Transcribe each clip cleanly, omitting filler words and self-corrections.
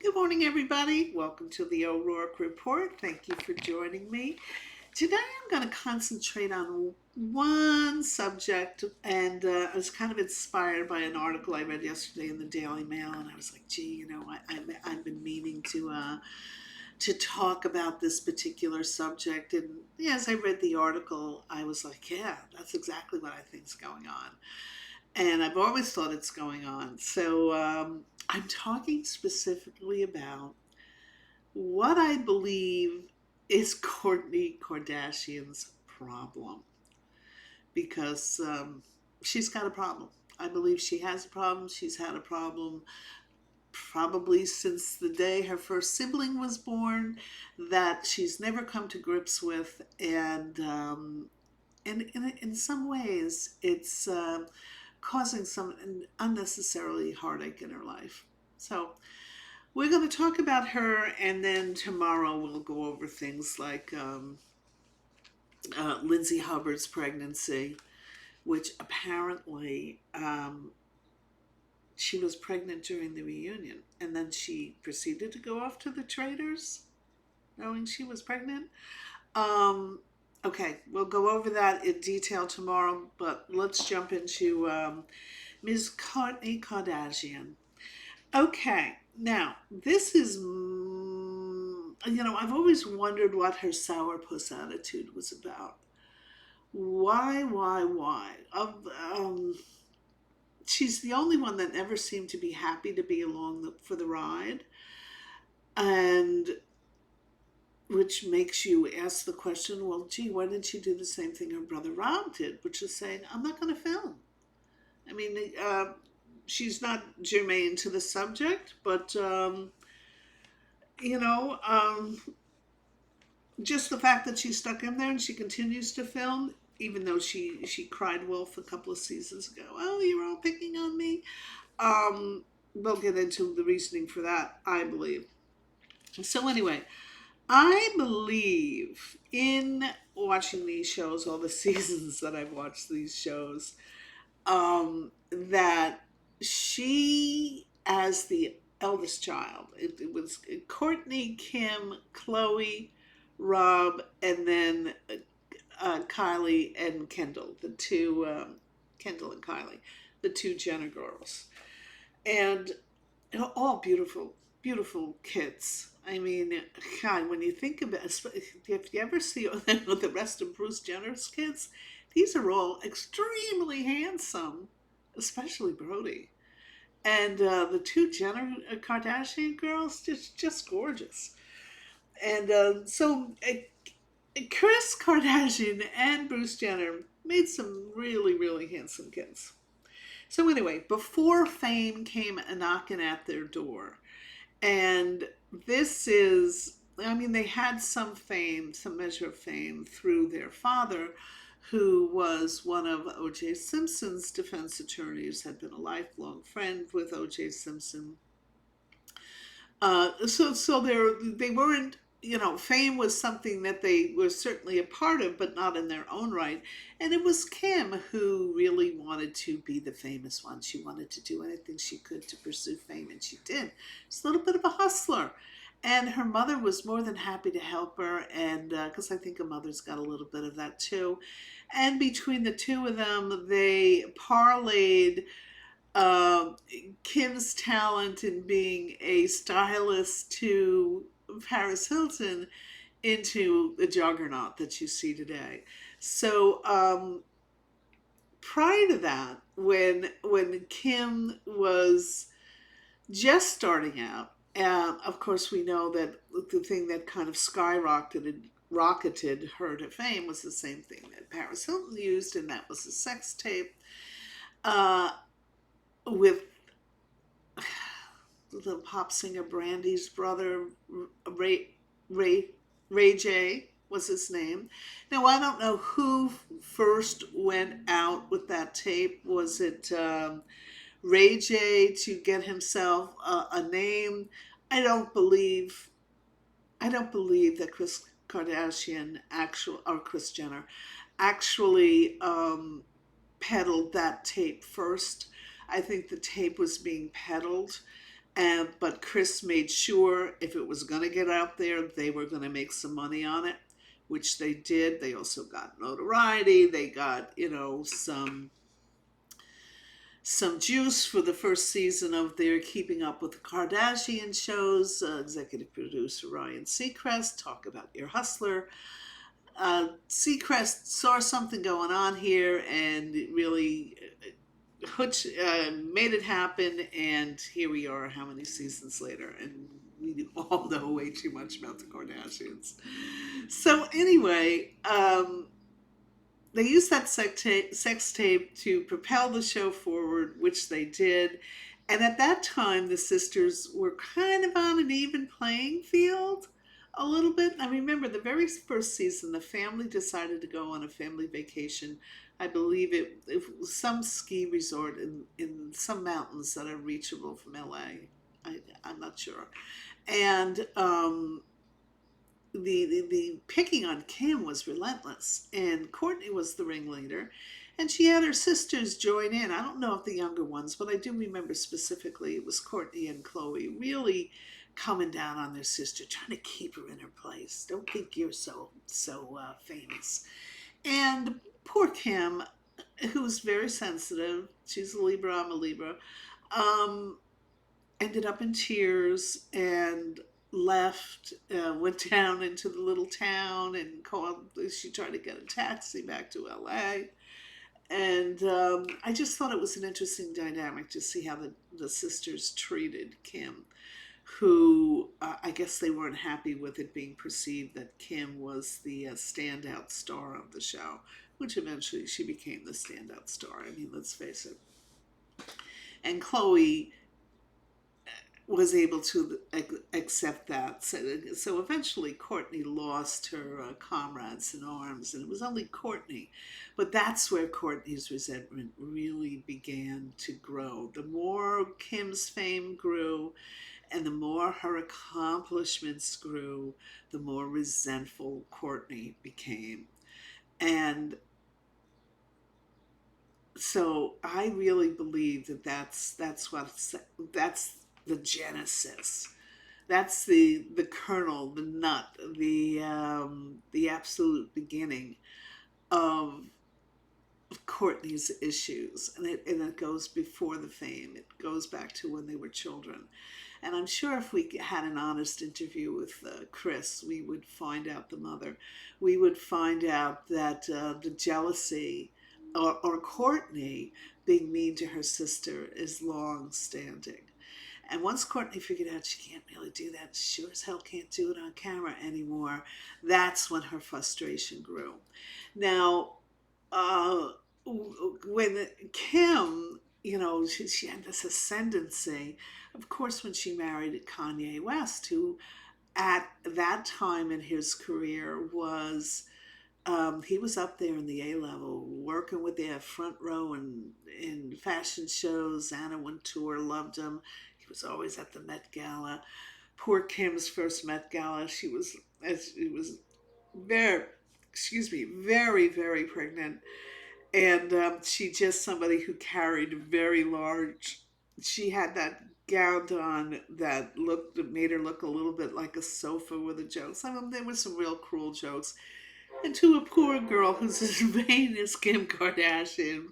Good morning, everybody. Welcome to the O'Rourke Report. Thank you for joining me. Today, I'm going to concentrate on one subject, and I was kind of inspired by an article I read yesterday in the Daily Mail, and I was like, "Gee, I've been meaning to talk about this particular subject." And yeah, as I read the article, I was like, "Yeah, that's exactly what I think's going on." And I've always thought it's going on. So I'm talking specifically about what I believe is Kourtney Kardashian's problem because she's got a problem. I believe she has a problem. She's had a problem probably since the day her first sibling was born that she's never come to grips with. And in some ways, it's causing some unnecessarily heartache in her life. So we're going to talk about her, and then tomorrow we'll go over things like Lindsay Hubbard's pregnancy, which apparently she was pregnant during the reunion, and then she proceeded to go off to the traders knowing she was pregnant. Um, okay, we'll go over that in detail tomorrow, but let's jump into Ms. Kourtney Kardashian. Okay, now this is, I've always wondered what her sourpuss attitude was about. Why? She's the only one that never seemed to be happy to be for the ride, and which makes you ask the question, well, gee, why didn't she do the same thing her brother Rob did, which is saying, I'm not going to film. I mean, she's not germane to the subject, but you know, um, just the fact that she's stuck in there and she continues to film, even though she cried wolf a couple of seasons ago. Oh, you're all picking on me. We'll get into the reasoning for that, I believe. So anyway, I believe in watching these shows, all the seasons that I've watched these shows, that she, as the eldest child, it was Courtney, Kim, Chloe, Rob, and then Kylie and Kendall, the two, Kendall and Kylie, the two Jenner girls. And all beautiful, beautiful kids. I mean, God, when you think about it, if you ever see the rest of Bruce Jenner's kids, these are all extremely handsome, especially Brody. And the two Jenner Kardashian girls, just gorgeous. And Chris Kardashian and Bruce Jenner made some really, really handsome kids. So anyway, before fame came a knocking at their door, and this is, I mean, they had some fame, some measure of fame through their father, who was one of O.J. Simpson's defense attorneys, had been a lifelong friend with O.J. Simpson. They weren't, fame was something that they were certainly a part of, but not in their own right. And it was Kim who really wanted to be the famous one. She wanted to do anything she could to pursue fame, and she did. She's a little bit of a hustler. And her mother was more than happy to help her, and because I think a mother's got a little bit of that too. And between the two of them, they parlayed uh, Kim's talent in being a stylist to Paris Hilton into the juggernaut that you see today. So prior to that, when Kim was just starting out, of course we know that the thing that kind of rocketed her to fame was the same thing that Paris Hilton used, and that was a sex tape uh, with the pop singer Brandy's brother, Ray, Ray, Ray J was his name. Now, I don't know who first went out with that tape. Was it Ray J to get himself a name? I don't believe. I don't believe that Chris Kardashian or Kris Jenner actually peddled that tape first. I think the tape was being peddled, But Chris made sure if it was going to get out there, they were going to make some money on it, which they did. They also got notoriety. They got, some juice for the first season of their Keeping Up with the Kardashian shows. Executive producer Ryan Seacrest, talk about your hustler. Seacrest saw something going on here and it really made it happen. And here we are, how many seasons later? And we all know way too much about the Kardashians. So, anyway, they used that sex tape to propel the show forward, which they did. And at that time, the sisters were kind of on an even playing field a little bit. I remember the very first season, the family decided to go on a family vacation. I believe it was some ski resort in some mountains that are reachable from LA. I'm not sure. And the picking on Kim was relentless, and Kourtney was the ringleader, and she had her sisters join in. I don't know if the younger ones, but I do remember specifically it was Kourtney and Khloe really coming down on their sister, trying to keep her in her place. Don't think you're so famous. And poor Kim, who's very sensitive, she's a Libra, I'm a Libra, um, ended up in tears and left, went down into the little town and called. She tried to get a taxi back to LA. And I just thought it was an interesting dynamic to see how the sisters treated Kim, who I guess they weren't happy with it being perceived that Kim was the standout star of the show, which eventually she became the standout star. I mean, let's face it. And Khloe was able to accept that. So eventually, Kourtney lost her comrades in arms, and it was only Kourtney. But that's where Kourtney's resentment really began to grow. The more Kim's fame grew, and the more her accomplishments grew, the more resentful Kourtney became. And so I really believe that that's the genesis. That's the kernel, the nut, the absolute beginning of Kourtney's issues, and it goes before the fame. It goes back to when they were children. And I'm sure if we had an honest interview with Chris, we would find out the mother. We would find out that the jealousy or Kourtney being mean to her sister is long standing. And once Kourtney figured out she can't really do that, she sure as hell can't do it on camera anymore, that's when her frustration grew. Now, uh, when Kim, she had this ascendancy, of course, when she married Kanye West, who at that time in his career he was up there in the A level, working with the front row in fashion shows. Anna Wintour loved him. He was always at the Met Gala. Poor Kim's first Met Gala, she was very, excuse me, very, very pregnant, and she just somebody who carried very large. She had that gown on that made her look a little bit like a sofa with the jokes. I mean, there were some real cruel jokes. And to a poor girl who's as vain as Kim Kardashian,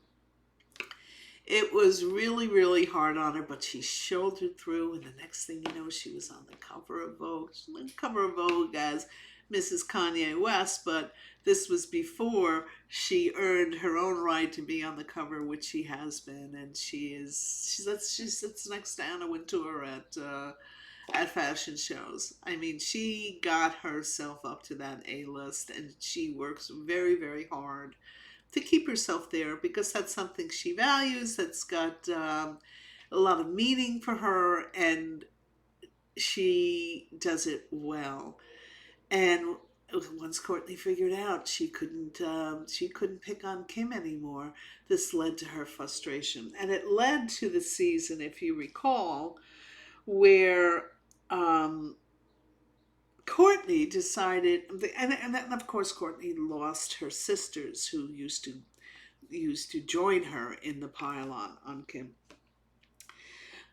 it was really, really hard on her, but she shouldered through. And the next thing you know, she was on the cover of Vogue. She was on the cover of Vogue as Mrs. Kanye West, but this was before she earned her own right to be on the cover, which she has been. And she sits next to Anna Wintour at fashion shows. I mean, she got herself up to that A list, and she works very, very hard to keep herself there because that's something she values. That's got a lot of meaning for her, and she does it well. And once Kourtney figured out she couldn't pick on Kim anymore, this led to her frustration, and it led to the season, if you recall, where um, Kourtney decided, and then of course Kourtney lost her sisters who used to join her in the pile on Kim.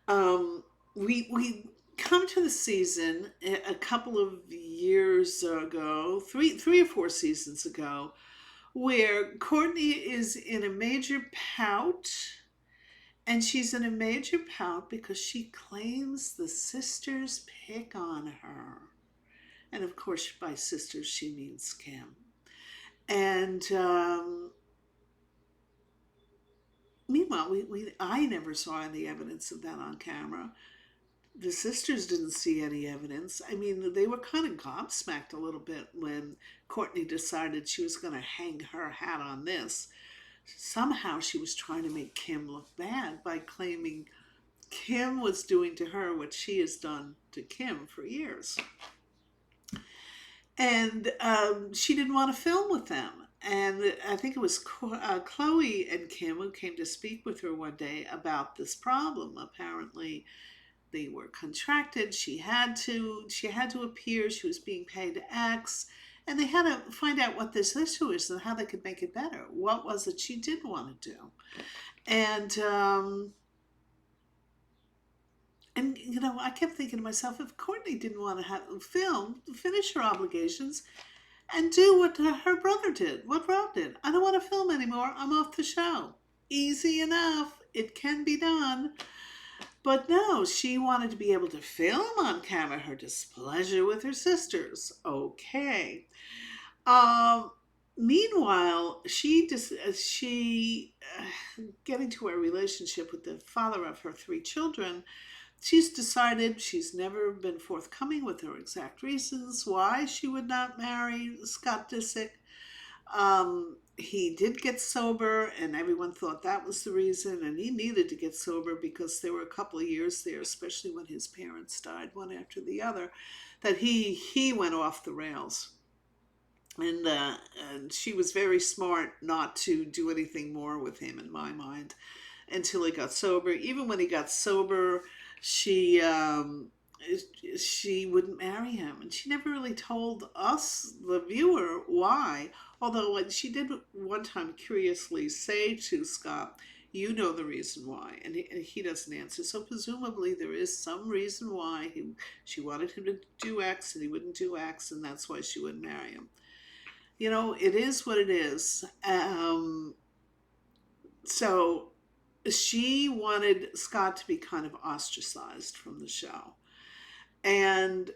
Um, we come to the season a couple of years ago, three or four seasons ago, where Courtney is in a major pout, and she's in a major pout because she claims the sisters pick on her. And of course, by sisters, she means Kim. And meanwhile, I never saw any evidence of that on camera. The sisters didn't see any evidence. I mean, they were kind of gobsmacked a little bit when Courtney decided she was going to hang her hat on this. Somehow she was trying to make Kim look bad by claiming Kim was doing to her what she has done to Kim for years. And she didn't want to film with them. And I think it was Chloe and Kim who came to speak with her one day about this problem. Apparently, they were contracted. She had to appear. She was being paid X, and they had to find out what this issue is and how they could make it better. What was it she did want to do? And I kept thinking to myself, if Courtney didn't want to finish her obligations, and do what her brother did, what Rob did. I don't want to film anymore. I'm off the show. Easy enough. It can be done. But no, she wanted to be able to film on camera her displeasure with her sisters. Okay. Um, Meanwhile, getting to her relationship with the father of her three children, she's decided she's never been forthcoming with her exact reasons why she would not marry Scott Disick. He did get sober, and everyone thought that was the reason, and he needed to get sober because there were a couple of years there, especially when his parents died one after the other, that he went off the rails. And she was very smart not to do anything more with him, in my mind, until he got sober. Even when he got sober, she she wouldn't marry him, and she never really told us, the viewer, why. Although she did one time curiously say to Scott, "You know the reason why," and he doesn't answer. So presumably there is some reason why she wanted him to do X, and he wouldn't do X, and that's why she wouldn't marry him. It is what it is. So she wanted Scott to be kind of ostracized from the show. And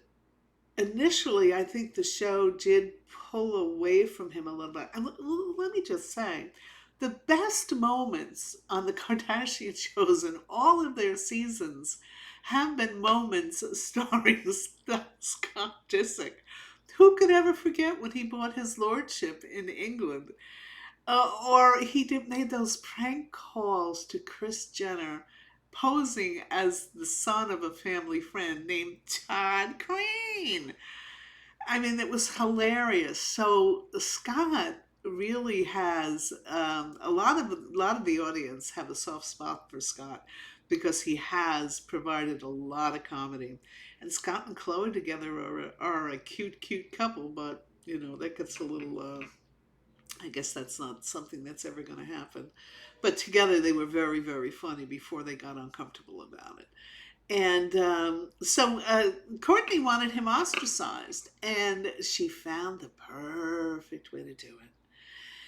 initially, I think the show did pull away from him a little bit. And let me just say, the best moments on the Kardashian shows in all of their seasons have been moments starring Scott Disick. Who could ever forget when he bought his lordship in England? Or made those prank calls to Kris Jenner, posing as the son of a family friend named Todd Crane. I mean, it was hilarious. So Scott really has a lot of the audience have a soft spot for Scott because he has provided a lot of comedy. And Scott and Chloe together are a cute couple, but that gets a little. I guess that's not something that's ever going to happen. But together they were very, very funny before they got uncomfortable about it. And so Courtney wanted him ostracized, and she found the perfect way to do it.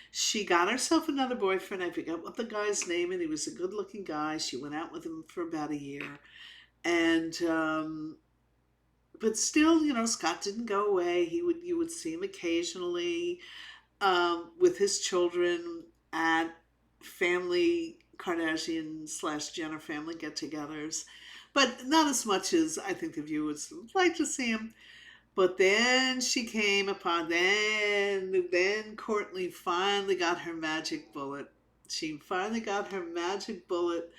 She got herself another boyfriend. I forget what the guy's name, and he was a good-looking guy. She went out with him for about a year, and but still, Scott didn't go away. You would see him occasionally with his children at family Kardashian / Jenner family get-togethers, but not as much as I think the viewers would like to see him. But then she came upon then Kourtney finally got her magic bullet. She finally got her magic bullet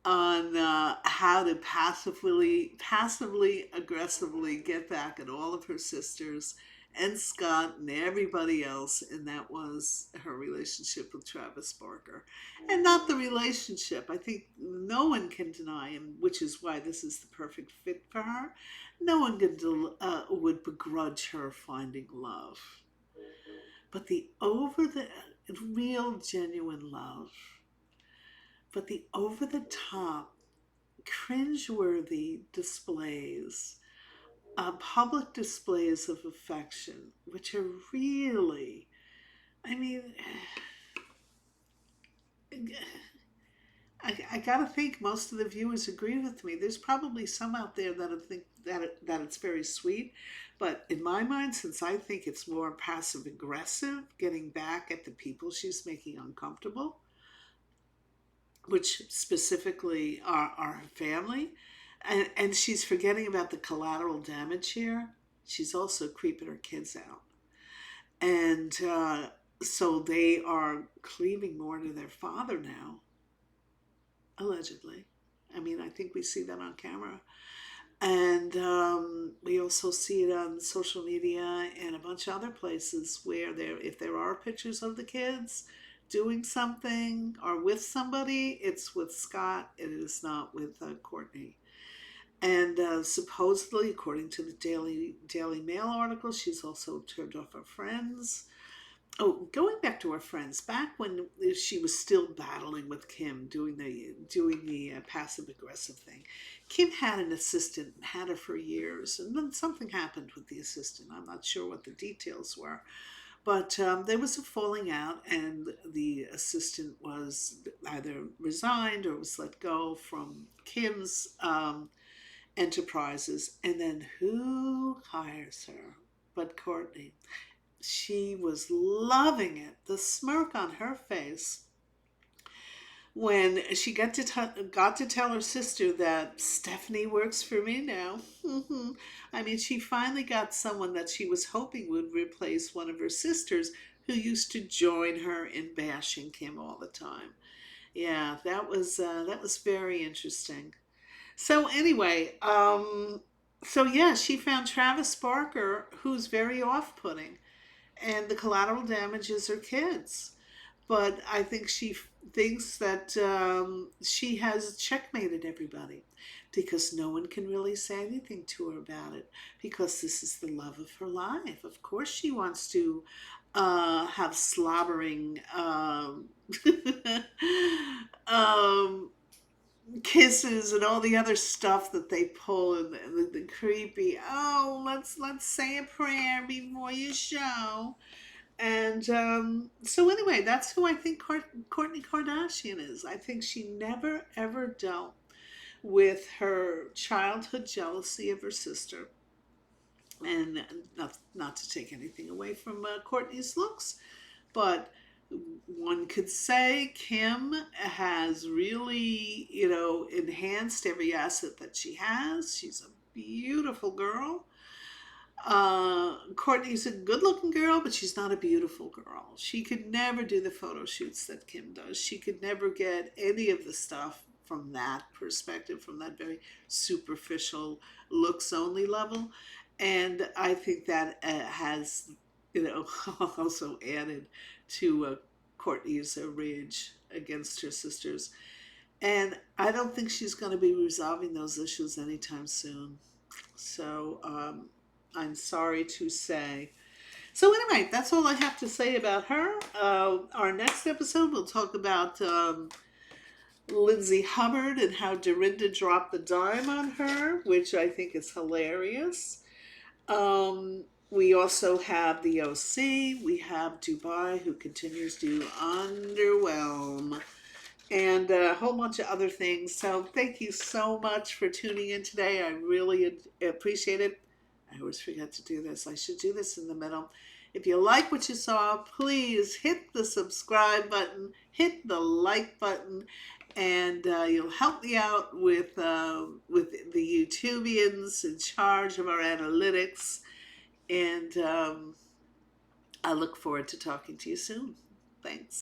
on how to passively aggressively get back at all of her sisters and Scott and everybody else, and that was her relationship with Travis Barker. And not the relationship. I think no one can deny him, which is why this is the perfect fit for her. No one would begrudge her finding love. But the over the real, genuine love, but the over the top cringeworthy displays, public displays of affection, which are really, I mean, I gotta think most of the viewers agree with me. There's probably some out there that think that it's very sweet, but in my mind, since I think it's more passive aggressive, getting back at the people she's making uncomfortable, which specifically are her family, and she's forgetting about the collateral damage here. She's also creeping her kids out, and so they are cleaving more to their father now, allegedly. I mean, I think we see that on camera. And we also see it on social media and a bunch of other places where if there are pictures of the kids doing something or with somebody, it's with Scott. It is not with Kourtney. And supposedly, according to the Daily Mail article, she's also turned off her friends. Oh, going back to her friends, back when she was still battling with Kim, doing the passive aggressive thing, Kim had an assistant, had her for years, and then something happened with the assistant. I'm not sure what the details were, but there was a falling out, and the assistant was either resigned or was let go from Kim's enterprises. And then who hires her but Kourtney? She was loving it, the smirk on her face when she got to tell her sister that Stephanie works for me now. I mean, she finally got someone that she was hoping would replace one of her sisters who used to join her in bashing Kim all the time. Yeah, that was very interesting. So anyway, so yeah, she found Travis Barker, who's very off-putting, and the collateral damage is her kids. But I think she thinks that she has checkmated everybody because no one can really say anything to her about it because this is the love of her life. Of course, she wants to have slobbering um, kisses and all the other stuff that they pull and the creepy. Oh, let's say a prayer before you show. And so anyway, that's who I think Kourtney Kardashian is. I think she never ever dealt with her childhood jealousy of her sister, and not to take anything away from Kourtney's looks, but one could say Kim has really, enhanced every asset that she has. She's a beautiful girl. Kourtney's a good looking girl, but she's not a beautiful girl. She could never do the photo shoots that Kim does. She could never get any of the stuff from that perspective, from that very superficial looks only level. And I think that has, also added to Kourtney's rage against her sisters. And I don't think she's going to be resolving those issues anytime soon. So I'm sorry to say. So anyway, that's all I have to say about her. Our next episode, we'll talk about Lindsay Hubbard and how Dorinda dropped the dime on her, which I think is hilarious. We also have the OC. We have Dubai, who continues to underwhelm, and a whole bunch of other things. So thank you so much for tuning in today. I really appreciate it. I always forget to do this. I should do this in the middle. If you like what you saw, please hit the subscribe button, hit the like button, and you'll help me out with the YouTubians in charge of our analytics. And I look forward to talking to you soon. Thanks.